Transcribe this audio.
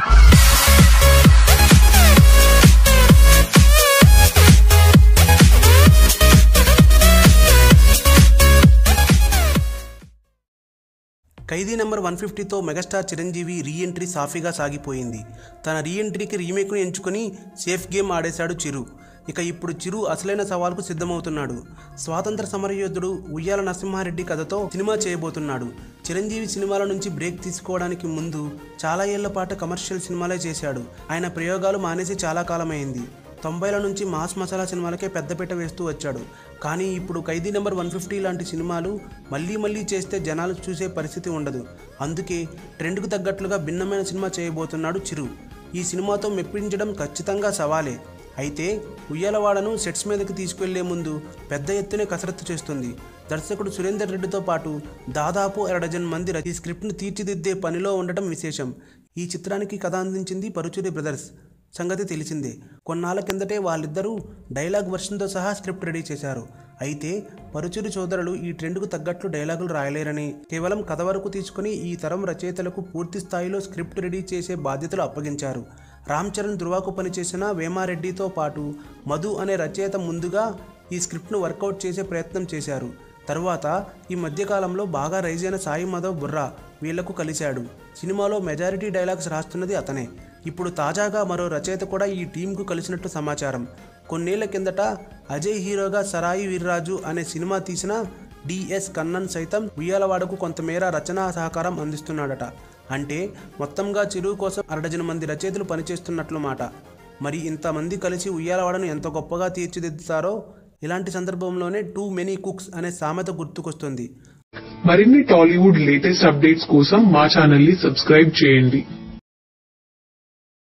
ఖైదీ number 150తో megastar Chiranjeevi reentry సాఫీగా సాగిపోయింది. తన రీఎంట్రీకి రీమేక్ను ఎంచుకొని సేఫ్ గేమ్ ఆడేశాడు చిరు. ఇక ఇప్పుడు చిరు అసలైన సవాల్కు సిద్ధమవుతున్నాడు. స్వాతంత్ర సమరయోధుడు ఉయ్యాల నరసింహారెడ్డి కథతో సినిమా చేయబోతున్నాడు. చిరంజీవి సినిమాల నుంచి బ్రేక్ తీసుకోవడానికి ముందు చాలా ఏళ్ల పాటు కమర్షియల్ సినిమాలే చేశాడు. ఆయన ప్రయోగాలు మానేసి చాలా కాలమైంది. 90ల నుంచి మాస్ మసాలా సినిమాలకే పెద్దపీట వేస్తూ వచ్చాడు. కానీ ఇప్పుడు ఖైదీ నెంబర్ 150 లాంటి సినిమాలు మళ్ళీ చేస్తే జనాలు చూసే పరిస్థితి ఉండదు. అందుకే ట్రెండ్కు తగ్గట్లుగా భిన్నమైన సినిమా చేయబోతున్నాడు చిరు. ఈ సినిమాతో మెప్పించడం ఖచ్చితంగా సవాలే. అయితే ఉయ్యాలవాడను సెట్స్ మీదకి తీసుకెళ్లే ముందు పెద్ద ఎత్తునే కసరత్తు చేస్తుంది. దర్శకుడు సురేందర్ రెడ్డితో పాటు దాదాపు 1/2 మంది ఈ స్క్రిప్ట్ను తీర్చిదిద్దే పనిలో ఉండటం విశేషం. ఈ చిత్రానికి కథ అందించింది పరుచూరి బ్రదర్స్ సంగతి తెలిసిందే. కొన్నాళ్ళ కిందటే వాళ్ళిద్దరూ డైలాగ్ వర్షన్తో సహా స్క్రిప్ట్ రెడీ చేశారు. అయితే పరుచూరి సోదరులు ఈ ట్రెండ్కు తగ్గట్లు డైలాగులు రాయలేరని, కేవలం కథ వరకు తీసుకుని ఈ తరం రచయితలకు పూర్తి స్థాయిలో స్క్రిప్ట్ రెడీ చేసే బాధ్యతలు అప్పగించారు. రామ్ చరణ్ ధృవకు పనిచేసిన వేమారెడ్డితో పాటు మధు అనే రచయిత ముందుగా ఈ స్క్రిప్ట్ను వర్కౌట్ చేసే ప్రయత్నం చేశారు. తరువాత ఈ మధ్యకాలంలో బాగా రైజ్ అయిన సాయి మాధవ్ బుర్రా వీళ్లకు కలిశాడు. సినిమాలో మెజారిటీ డైలాగ్స్ రాస్తున్నది అతనే. ఇప్పుడు తాజాగా మరో రచయిత కూడా ఈ టీంకు కలిసినట్టు సమాచారం. కొన్నేళ్ల కిందట అజయ్ హీరోగా సరాయి వీర్రాజు అనే సినిమా తీసిన డిఎస్ కన్నన్ సైతం ఉయ్యాలవాడకు కొంతమేర రచనా సహకారం అందిస్తున్నాడట. అంటే మొత్తంగా చిరు కోసం 1/2 మంది రచయితలు పనిచేస్తున్నట్లు మాట. మరి ఇంతమంది కలిసి ఉయ్యాలవాడను ఎంత గొప్పగా తీర్చిదిద్దుతారో ఇలాంటి సందర్భంలోనే టూ మెనీ కుక్స్ అనే సామెత గుర్తుకొస్తుంది. మరిన్ని టాలీవుడ్ లేటెస్ట్ అప్డేట్స్ కోసం మా ఛానల్ ని సబ్స్క్రైబ్ చేయండి.